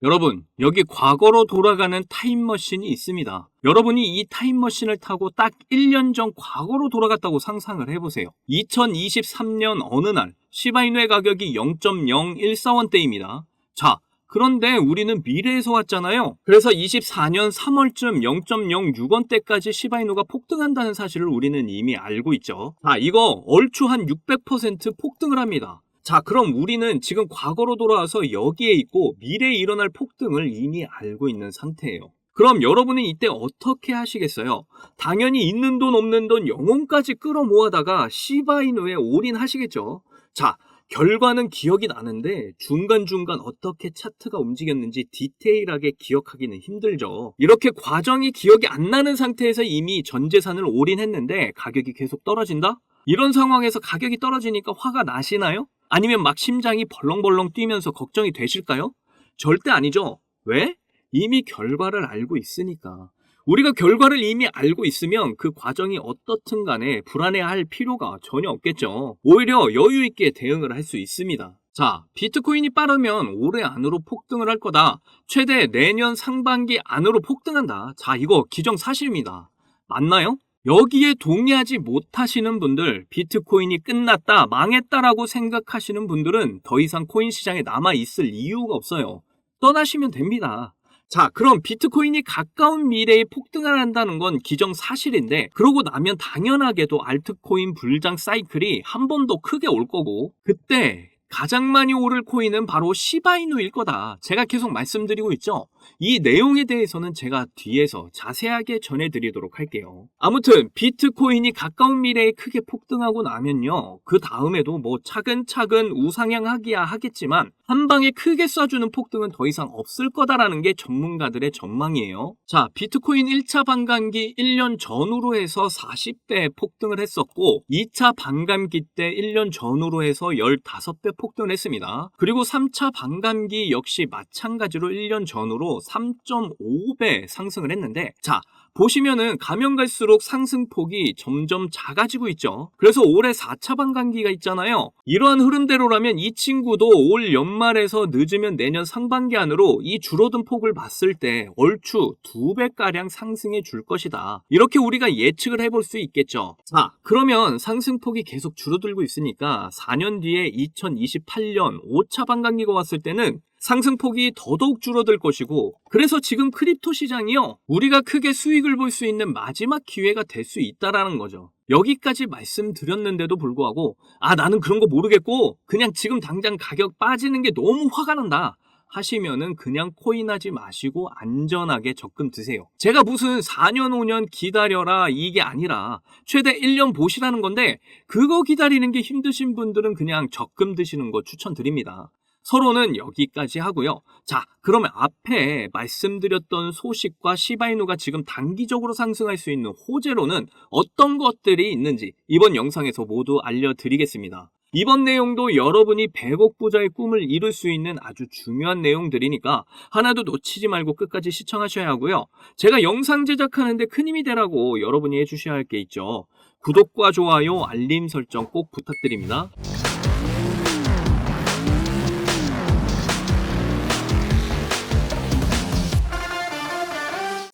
여러분, 여기 과거로 돌아가는 타임머신이 있습니다. 여러분이 이 타임머신을 타고 딱 1년 전 과거로 돌아갔다고 상상을 해보세요. 2023년 어느 날 시바이누의 가격이 0.0141대입니다. 자, 그런데 우리는 미래에서 왔잖아요. 그래서 24년 3월쯤 0.06원대까지 시바이누가 폭등한다는 사실을 우리는 이미 알고 있죠. 자, 이거 얼추 한 600% 폭등을 합니다. 자, 그럼 우리는 지금 과거로 돌아와서 여기에 있고 미래에 일어날 폭등을 이미 알고 있는 상태예요. 그럼 여러분은 이때 어떻게 하시겠어요? 당연히 있는 돈 없는 돈 영혼까지 끌어모아다가 시바이누에 올인하시겠죠. 자, 결과는 기억이 나는데 중간중간 어떻게 차트가 움직였는지 디테일하게 기억하기는 힘들죠. 이렇게 과정이 기억이 안 나는 상태에서 이미 전 재산을 올인했는데 가격이 계속 떨어진다? 이런 상황에서 가격이 떨어지니까 화가 나시나요? 아니면 막 심장이 벌렁벌렁 뛰면서 걱정이 되실까요? 절대 아니죠. 왜? 이미 결과를 알고 있으니까. 우리가 결과를 이미 알고 있으면 그 과정이 어떻든 간에 불안해할 필요가 전혀 없겠죠. 오히려 여유 있게 대응을 할 수 있습니다. 자, 비트코인이 빠르면 올해 안으로 폭등을 할 거다. 최대 내년 상반기 안으로 폭등한다. 자, 이거 기정사실입니다. 맞나요? 여기에 동의하지 못하시는 분들, 비트코인이 끝났다, 망했다라고 생각하시는 분들은 더 이상 코인 시장에 남아있을 이유가 없어요. 떠나시면 됩니다. 자, 그럼 비트코인이 가까운 미래에 폭등을 한다는 건 기정사실인데, 그러고 나면 당연하게도 알트코인 불장 사이클이 한 번 더 크게 올 거고, 그때 가장 많이 오를 코인은 바로 시바이누일 거다. 제가 계속 말씀드리고 있죠. 이 내용에 대해서는 제가 뒤에서 자세하게 전해드리도록 할게요. 아무튼 비트코인이 가까운 미래에 크게 폭등하고 나면요, 그 다음에도 뭐 차근차근 우상향하기야 하겠지만 한 방에 크게 쏴주는 폭등은 더 이상 없을 거다라는 게 전문가들의 전망이에요. 자, 비트코인 1차 반감기 1년 전후로 해서 40배 폭등을 했었고, 2차 반감기 때 1년 전후로 해서 15배 폭등을 했습니다. 그리고 3차 반감기 역시 마찬가지로 1년 전후로 3.5배 상승을 했는데, 자, 보시면은 가면 갈수록 상승폭이 점점 작아지고 있죠. 그래서 올해 4차 반감기가 있잖아요. 이러한 흐름대로라면 이 친구도 올 연말에서 늦으면 내년 상반기 안으로 이 줄어든 폭을 봤을 때 얼추 2배가량 상승해 줄 것이다. 이렇게 우리가 예측을 해볼 수 있겠죠. 자, 그러면 상승폭이 계속 줄어들고 있으니까 4년 뒤에 2028년 5차 반감기가 왔을 때는 상승폭이 더더욱 줄어들 것이고, 그래서 지금 크립토 시장이요, 우리가 크게 수익을 볼 수 있는 마지막 기회가 될 수 있다라는 거죠. 여기까지 말씀드렸는데도 불구하고 나는 그런 거 모르겠고 그냥 지금 당장 가격 빠지는 게 너무 화가 난다 하시면은 그냥 코인하지 마시고 안전하게 적금 드세요. 제가 무슨 4년 5년 기다려라 이게 아니라 최대 1년 보시라는 건데, 그거 기다리는 게 힘드신 분들은 그냥 적금 드시는 거 추천드립니다. 서로는 여기까지 하고요. 자, 그러면 앞에 말씀드렸던 소식과 시바이누가 지금 단기적으로 상승할 수 있는 호재로는 어떤 것들이 있는지 이번 영상에서 모두 알려드리겠습니다. 이번 내용도 여러분이 100억 부자의 꿈을 이룰 수 있는 아주 중요한 내용들이니까 하나도 놓치지 말고 끝까지 시청하셔야 하고요. 제가 영상 제작하는데 큰 힘이 되라고 여러분이 해주셔야 할 게 있죠. 구독과 좋아요, 알림 설정 꼭 부탁드립니다.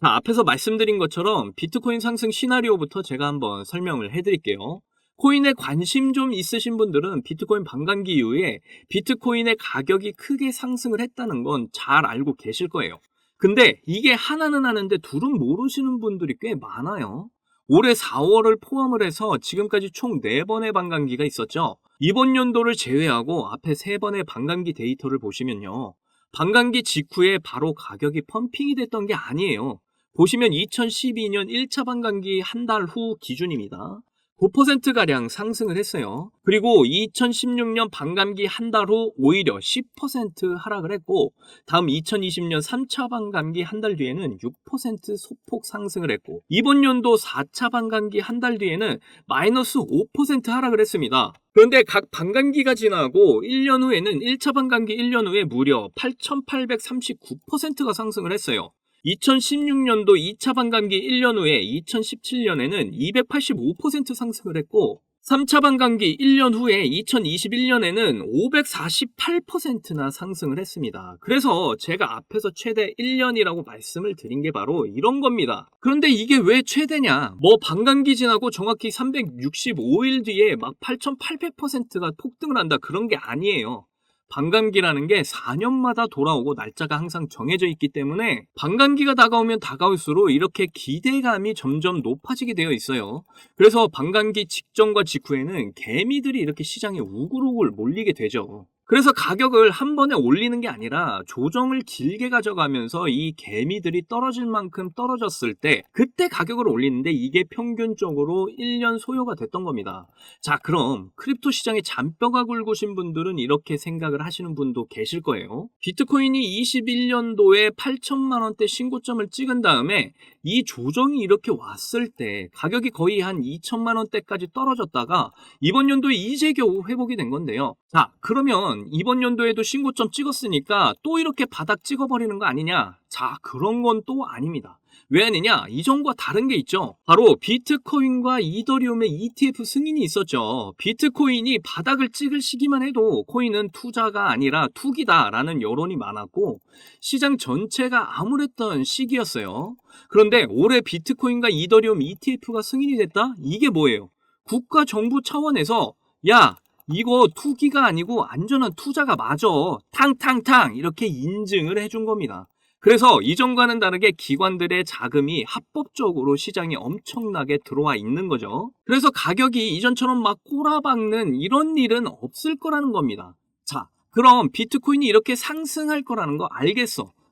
자, 앞에서 말씀드린 것처럼 비트코인 상승 시나리오부터 제가 한번 설명을 해드릴게요. 코인에 관심 좀 있으신 분들은 비트코인 반감기 이후에 비트코인의 가격이 크게 상승을 했다는 건 잘 알고 계실 거예요. 근데 이게 하나는 아는데 둘은 모르시는 분들이 꽤 많아요. 올해 4월을 포함을 해서 지금까지 총 4번의 반감기가 있었죠. 이번 연도를 제외하고 앞에 3번의 반감기 데이터를 보시면요, 반감기 직후에 바로 가격이 펌핑이 됐던 게 아니에요. 보시면 2012년 1차 반감기 한 달 후 기준입니다. 9%가량 상승을 했어요. 그리고 2016년 반감기 한 달 후 오히려 10% 하락을 했고, 다음 2020년 3차 반감기 한 달 뒤에는 6% 소폭 상승을 했고, 이번 연도 4차 반감기 한 달 뒤에는 마이너스 5% 하락을 했습니다. 그런데 각 반감기가 지나고 1년 후에는 1차 반감기 1년 후에 무려 8,839%가 상승을 했어요. 2016년도 2차 반감기 1년 후에 2017년에는 285% 상승을 했고, 3차 반감기 1년 후에 2021년에는 548%나 상승을 했습니다. 그래서 제가 앞에서 최대 1년이라고 말씀을 드린 게 바로 이런 겁니다. 그런데 이게 왜 최대냐? 뭐 반감기 지나고 정확히 365일 뒤에 막 8,800%가 폭등을 한다, 그런 게 아니에요. 반감기라는 게 4년마다 돌아오고 날짜가 항상 정해져 있기 때문에 반감기가 다가오면 다가올수록 이렇게 기대감이 점점 높아지게 되어 있어요. 그래서 반감기 직전과 직후에는 개미들이 이렇게 시장에 우글우글 몰리게 되죠. 그래서 가격을 한 번에 올리는 게 아니라 조정을 길게 가져가면서 이 개미들이 떨어질 만큼 떨어졌을 때 그때 가격을 올리는데, 이게 평균적으로 1년 소요가 됐던 겁니다. 자, 그럼 크립토 시장에 잔뼈가 굵으신 분들은 이렇게 생각을 하시는 분도 계실 거예요. 비트코인이 21년도에 8천만 원대 신고점을 찍은 다음에 이 조정이 이렇게 왔을 때 가격이 거의 한 2천만 원대까지 떨어졌다가 이번 연도에 이제 겨우 회복이 된 건데요. 자, 그러면 이번 연도에도 신고점 찍었으니까 또 이렇게 바닥 찍어버리는 거 아니냐? 자, 그런 건 또 아닙니다. 왜 아니냐? 이전과 다른 게 있죠. 바로 비트코인과 이더리움의 ETF 승인이 있었죠. 비트코인이 바닥을 찍을 시기만 해도 코인은 투자가 아니라 투기다라는 여론이 많았고 시장 전체가 암울했던 시기였어요. 그런데 올해 비트코인과 이더리움 ETF가 승인이 됐다? 이게 뭐예요? 국가 정부 차원에서 야, 이거 투기가 아니고 안전한 투자가 맞아, 탕탕탕 이렇게 인증을 해준 겁니다. 그래서 이전과는 다르게 기관들의 자금이 합법적으로 시장에 엄청나게 들어와 있는 거죠. 그래서 가격이 이전처럼 막 꼬라박는 이런 일은 없을 거라는 겁니다. 자, 그럼 비트코인이 이렇게 상승할 거라는 거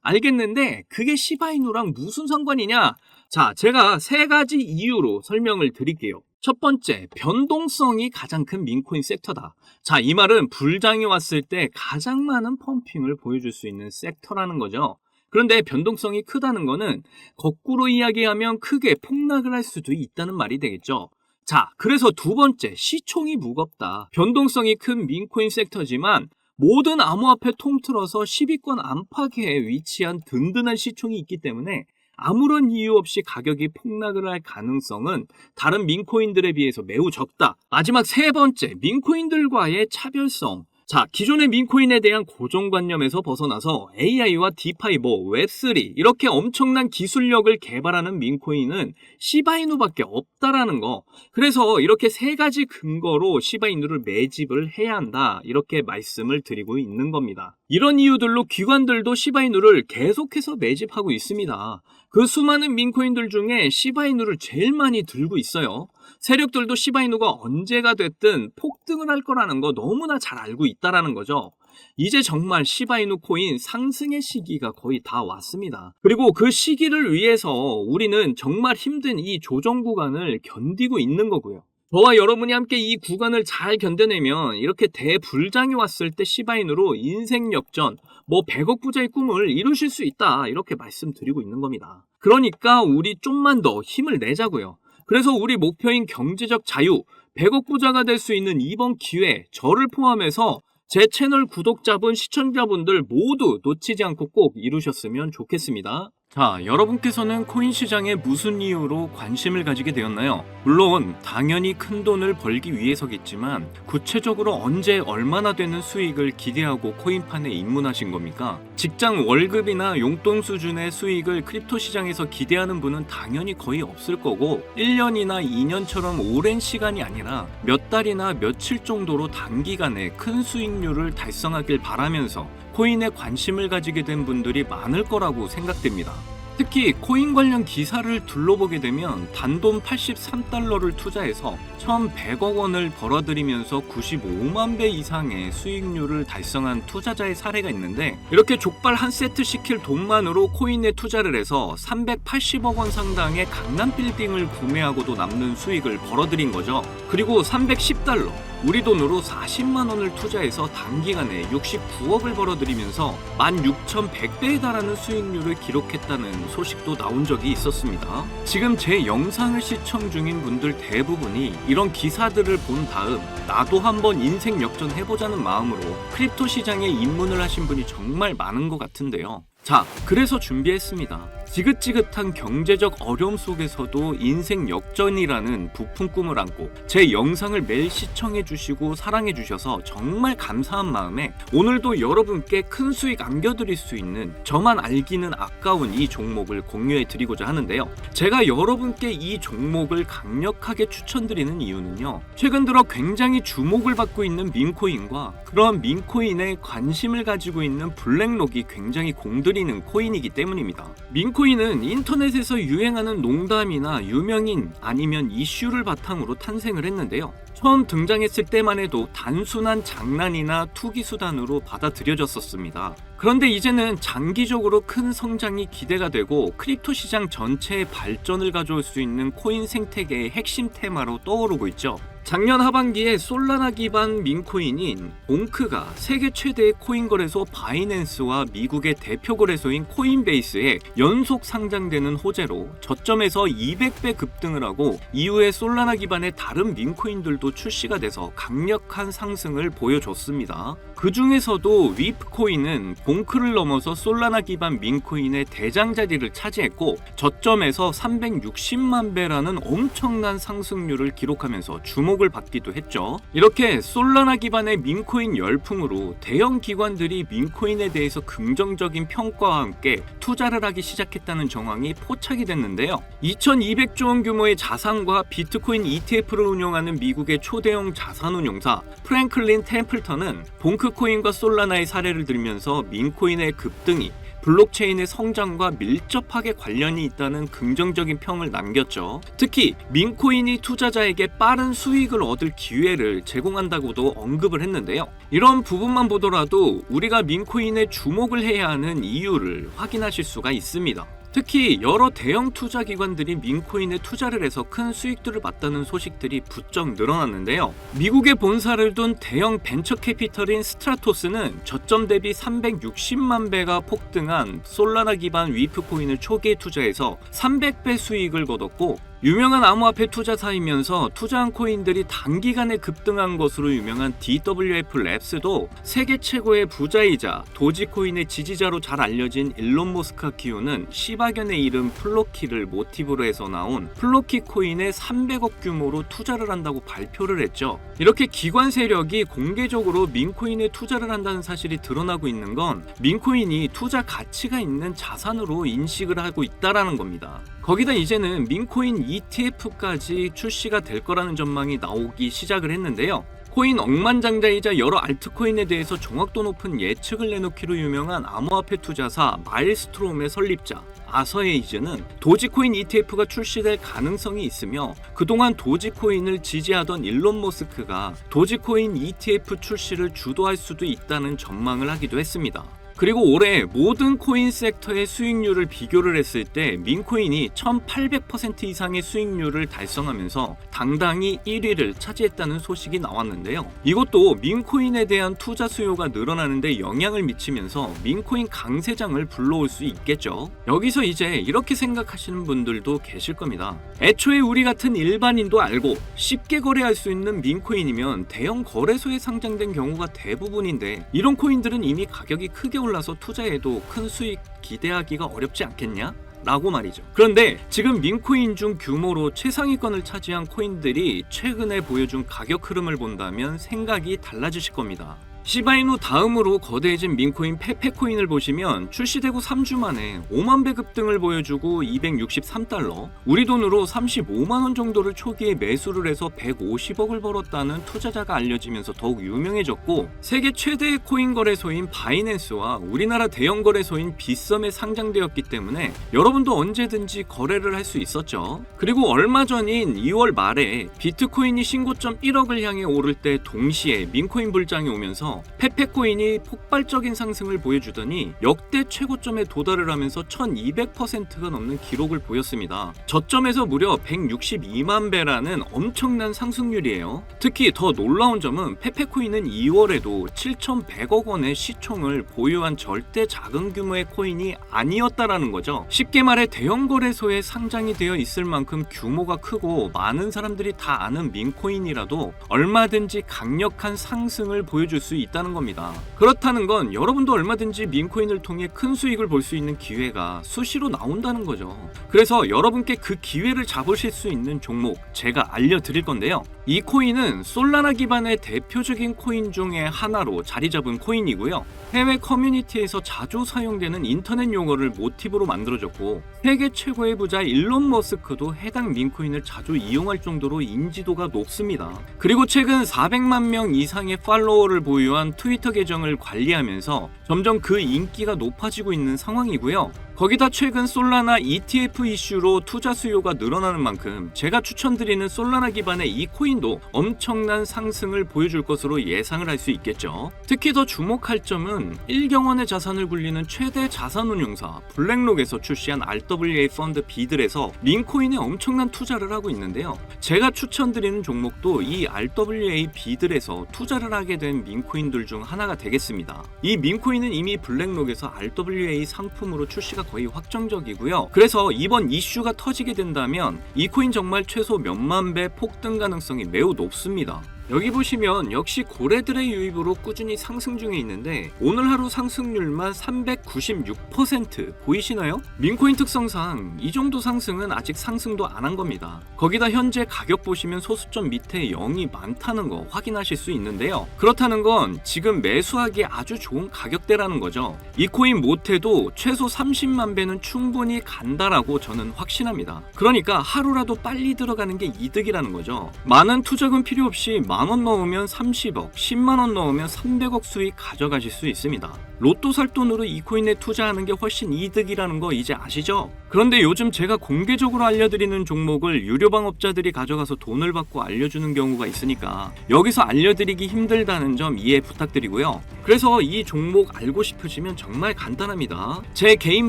알겠는데 그게 시바이누랑 무슨 상관이냐? 자, 제가 세 가지 이유로 설명을 드릴게요. 첫 번째, 변동성이 가장 큰 민코인 섹터다. 자, 이 말은 불장이 왔을 때 가장 많은 펌핑을 보여줄 수 있는 섹터라는 거죠. 그런데 변동성이 크다는 거는 거꾸로 이야기하면 크게 폭락을 할 수도 있다는 말이 되겠죠. 자, 그래서 두 번째, 시총이 무겁다. 변동성이 큰 민코인 섹터지만 모든 암호화폐 통틀어서 10위권 안팎에 위치한 든든한 시총이 있기 때문에 아무런 이유 없이 가격이 폭락을 할 가능성은 다른 민코인들에 비해서 매우 적다. 마지막 세 번째, 민코인들과의 차별성. 자, 기존의 민코인에 대한 고정관념에서 벗어나서 AI와 디파이, 웹3 이렇게 엄청난 기술력을 개발하는 민코인은 시바이누밖에 없다라는 거. 그래서 이렇게 세 가지 근거로 시바이누를 매집을 해야 한다, 이렇게 말씀을 드리고 있는 겁니다. 이런 이유들로 기관들도 시바이누를 계속해서 매집하고 있습니다. 그 수많은 민코인들 중에 시바이누를 제일 많이 들고 있어요. 세력들도 시바이누가 언제가 됐든 폭등을 할 거라는 거 너무나 잘 알고 있다라는 거죠. 이제 정말 시바이누 코인 상승의 시기가 거의 다 왔습니다. 그리고 그 시기를 위해서 우리는 정말 힘든 이 조정 구간을 견디고 있는 거고요. 저와 여러분이 함께 이 구간을 잘 견뎌내면 이렇게 대불장이 왔을 때 시바이누로 인생 역전, 100억 부자의 꿈을 이루실 수 있다, 이렇게 말씀드리고 있는 겁니다. 그러니까 우리 좀만 더 힘을 내자고요. 그래서 우리 목표인 경제적 자유, 100억 부자가 될 수 있는 이번 기회, 저를 포함해서 제 채널 구독자분, 시청자분들 모두 놓치지 않고 꼭 이루셨으면 좋겠습니다. 자, 여러분께서는 코인 시장에 무슨 이유로 관심을 가지게 되었나요? 물론 당연히 큰 돈을 벌기 위해서겠지만 구체적으로 언제 얼마나 되는 수익을 기대하고 코인판에 입문하신 겁니까? 직장 월급이나 용돈 수준의 수익을 크립토 시장에서 기대하는 분은 당연히 거의 없을 거고 1년이나 2년처럼 오랜 시간이 아니라 몇 달이나 며칠 정도로 단기간에 큰 수익률을 달성하길 바라면서 코인에 관심을 가지게 된 분들이 많을 거라고 생각됩니다. 특히 코인 관련 기사를 둘러보게 되면 단돈 83달러를 투자해서 1,100억 원을 벌어들이면서 95만 배 이상의 수익률을 달성한 투자자의 사례가 있는데, 이렇게 족발 한 세트 시킬 돈만으로 코인에 투자를 해서 380억 원 상당의 강남 빌딩을 구매하고도 남는 수익을 벌어들인 거죠. 그리고 310달러, 우리 돈으로 40만 원을 투자해서 단기간에 69억을 벌어들이면서 16,100배에 달하는 수익률을 기록했다는 소식도 나온 적이 있었습니다. 지금 제 영상을 시청 중인 분들 대부분이 이런 기사들을 본 다음 나도 한번 인생 역전해보자는 마음으로 크립토 시장에 입문을 하신 분이 정말 많은 것 같은데요. 자, 그래서 준비했습니다. 지긋지긋한 경제적 어려움 속에서도 인생 역전이라는 부푼 꿈을 안고 제 영상을 매일 시청해 주시고 사랑해 주셔서 정말 감사한 마음에 오늘도 여러분께 큰 수익 안겨드릴 수 있는 저만 알기는 아까운 이 종목을 공유해 드리고자 하는데요. 제가 여러분께 이 종목을 강력하게 추천드리는 이유는요, 최근 들어 굉장히 주목을 받고 있는 민코인과 그런 민코인에 관심을 가지고 있는 블랙록이 굉장히 공들이는 코인이기 때문입니다. 민코인은 인터넷에서 유행하는 농담이나 유명인 아니면 이슈를 바탕으로 탄생을 했는데요. 처음 등장했을 때만 해도 단순한 장난이나 투기 수단으로 받아들여졌었습니다. 그런데 이제는 장기적으로 큰 성장이 기대가 되고 크립토 시장 전체의 발전을 가져올 수 있는 코인 생태계의 핵심 테마로 떠오르고 있죠. 작년 하반기에 솔라나 기반 민코인인 봉크가 세계 최대의 코인 거래소 바이낸스와 미국의 대표 거래소인 코인베이스에 연속 상장되는 호재로 저점에서 200배 급등을 하고 이후에 솔라나 기반의 다른 민코인들도 출시가 돼서 강력한 상승을 보여줬습니다. 그 중에서도 위프코인은 봉크를 넘어서 솔라나 기반 민코인의 대장 자리를 차지했고 저점에서 360만 배라는 엄청난 상승률을 기록하면서 주목을 받기도 했죠. 이렇게 솔라나 기반의 민코인 열풍으로 대형 기관들이 민코인에 대해서 긍정적인 평가와 함께 투자를 하기 시작했다는 정황이 포착이 됐는데요. 2200조 원 규모의 자산과 비트코인 ETF를 운영하는 미국의 초대형 자산운용사 프랭클린 템플턴은 봉크코인과 솔라나의 사례를 들면서 민코인의 급등이 블록체인의 성장과 밀접하게 관련이 있다는 긍정적인 평을 남겼죠. 특히 민코인이 투자자에게 빠른 수익을 얻을 기회를 제공한다고도 언급을 했는데요. 이런 부분만 보더라도 우리가 민코인에 주목을 해야 하는 이유를 확인하실 수가 있습니다. 특히 여러 대형 투자 기관들이 민코인에 투자를 해서 큰 수익들을 봤다는 소식들이 부쩍 늘어났는데요. 미국에 본사를 둔 대형 벤처 캐피털인 스트라토스는 저점 대비 360만 배가 폭등한 솔라나 기반 위프코인을 초기에 투자해서 300배 수익을 거뒀고, 유명한 암호화폐 투자사이면서 투자한 코인들이 단기간에 급등한 것으로 유명한 DWF 랩스도 세계 최고의 부자이자 도지코인의 지지자로 잘 알려진 일론 머스크가 키우는 시바견의 이름 플로키를 모티브로 해서 나온 플로키 코인에 300억 규모로 투자를 한다고 발표를 했죠. 이렇게 기관 세력이 공개적으로 민코인에 투자를 한다는 사실이 드러나고 있는 건 민코인이 투자 가치가 있는 자산으로 인식을 하고 있다라는 겁니다. 거기다 이제는 민코인 ETF까지 출시가 될 거라는 전망이 나오기 시작을 했는데요. 코인 억만장자이자 여러 알트코인에 대해서 정확도 높은 예측을 내놓기로 유명한 암호화폐 투자사 마일스트롬의 설립자 아서에이즈는 도지코인 ETF가 출시될 가능성이 있으며, 그동안 도지코인을 지지하던 일론 머스크가 도지코인 ETF 출시를 주도할 수도 있다는 전망을 하기도 했습니다. 그리고 올해 모든 코인 섹터의 수익률을 비교를 했을 때 민코인이 1800% 이상의 수익률을 달성하면서 당당히 1위를 차지했다는 소식이 나왔는데요. 이것도 민코인에 대한 투자 수요가 늘어나는데 영향을 미치면서 민코인 강세장을 불러올 수 있겠죠. 여기서 이제 이렇게 생각하시는 분들도 계실 겁니다. 애초에 우리 같은 일반인도 알고 쉽게 거래할 수 있는 민코인이면 대형 거래소에 상장된 경우가 대부분인데, 이런 코인들은 이미 가격이 크게 올라서 투자해도 큰 수익 기대하기가 어렵지 않겠냐? 라고 말이죠. 그런데 지금 민코인 중 규모로 최상위권을 차지한 코인들이 최근에 보여준 가격 흐름을 본다면 생각이 달라지실 겁니다. 시바이누 다음으로 거대해진 민코인 페페코인을 보시면 출시되고 3주 만에 5만 배 급등을 보여주고 263달러, 우리 돈으로 35만원 정도를 초기에 매수를 해서 150억을 벌었다는 투자자가 알려지면서 더욱 유명해졌고, 세계 최대의 코인 거래소인 바이낸스와 우리나라 대형 거래소인 빗썸에 상장되었기 때문에 여러분도 언제든지 거래를 할 수 있었죠. 그리고 얼마 전인 2월 말에 비트코인이 신고점 1억을 향해 오를 때 동시에 민코인 불장이 오면서 페페코인이 폭발적인 상승을 보여주더니 역대 최고점에 도달을 하면서 1200%가 넘는 기록을 보였습니다. 저점에서 무려 162만 배라는 엄청난 상승률이에요. 특히 더 놀라운 점은 페페코인은 2월에도 7100억 원의 시총을 보유한 절대 작은 규모의 코인이 아니었다라는 거죠. 쉽게 말해 대형 거래소에 상장이 되어 있을 만큼 규모가 크고 많은 사람들이 다 아는 민코인이라도 얼마든지 강력한 상승을 보여줄 수 있다는 겁니다. 그렇다는 건 여러분도 얼마든지 민코인을 통해 큰 수익을 볼 수 있는 기회가 수시로 나온다는 거죠. 그래서 여러분께 그 기회를 잡으실 수 있는 종목 제가 알려드릴 건데요. 이 코인은 솔라나 기반의 대표적인 코인 중에 하나로 자리 잡은 코인이고요. 해외 커뮤니티에서 자주 사용되는 인터넷 용어를 모티브로 만들어졌고, 세계 최고의 부자 일론 머스크도 해당 민코인을 자주 이용할 정도로 인지도가 높습니다. 그리고 최근 400만 명 이상의 팔로워를 보유한 트위터 계정을 관리하면서 점점 그 인기가 높아지고 있는 상황이고요. 거기다 최근 솔라나 ETF 이슈로 투자 수요가 늘어나는 만큼 제가 추천드리는 솔라나 기반의 이 코인도 엄청난 상승을 보여줄 것으로 예상을 할 수 있겠죠. 특히 더 주목할 점은 1경원의 자산을 굴리는 최대 자산운용사 블랙록에서 출시한 RWA 펀드 비들에서 민코인에 엄청난 투자를 하고 있는데요. 제가 추천드리는 종목도 이 RWA 비들에서 투자를 하게 된 민코인들 중 하나가 되겠습니다. 이 민코인은 이미 블랙록에서 RWA 상품으로 출시가 거의 확정적이고요. 그래서 이번 이슈가 터지게 된다면 이 코인 정말 최소 몇만 배 폭등 가능성이 매우 높습니다. 여기 보시면 역시 고래들의 유입으로 꾸준히 상승 중에 있는데 오늘 하루 상승률만 396% 보이시나요? 민코인 특성상 이 정도 상승은 아직 상승도 안 한 겁니다. 거기다 현재 가격 보시면 소수점 밑에 0이 많다는 거 확인하실 수 있는데요. 그렇다는 건 지금 매수하기 아주 좋은 가격대라는 거죠. 이 코인 못해도 최소 30만 배는 충분히 간다라고 저는 확신합니다. 그러니까 하루라도 빨리 들어가는 게 이득이라는 거죠. 많은 투자금 필요 없이 만원 넣으면 30억, 10만원 넣으면 300억 수익 가져가실 수 있습니다. 로또 살 돈으로 이 코인에 투자하는 게 훨씬 이득이라는 거 이제 아시죠? 그런데 요즘 제가 공개적으로 알려드리는 종목을 유료방업자들이 가져가서 돈을 받고 알려주는 경우가 있으니까 여기서 알려드리기 힘들다는 점 이해 부탁드리고요. 그래서 이 종목 알고 싶으시면 정말 간단합니다. 제 개인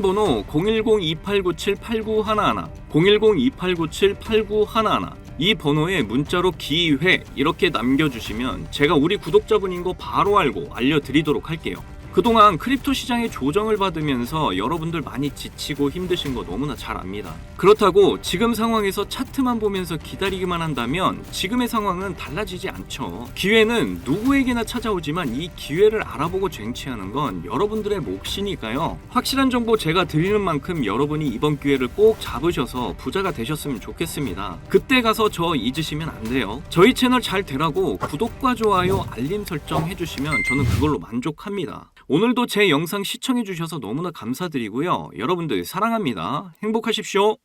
번호 010-2897-8911 010-2897-8911 이 번호에 문자로 기회 이렇게 남겨주시면 제가 우리 구독자분인 거 바로 알고 알려드리도록 할게요. 그동안 크립토 시장의 조정을 받으면서 여러분들 많이 지치고 힘드신 거 너무나 잘 압니다. 그렇다고 지금 상황에서 차트만 보면서 기다리기만 한다면 지금의 상황은 달라지지 않죠. 기회는 누구에게나 찾아오지만 이 기회를 알아보고 쟁취하는 건 여러분들의 몫이니까요. 확실한 정보 제가 드리는 만큼 여러분이 이번 기회를 꼭 잡으셔서 부자가 되셨으면 좋겠습니다. 그때 가서 저 잊으시면 안 돼요. 저희 채널 잘 되라고 구독과 좋아요, 알림 설정 해주시면 저는 그걸로 만족합니다. 오늘도 제 영상 시청해주셔서 너무나 감사드리고요. 여러분들 사랑합니다. 행복하십시오.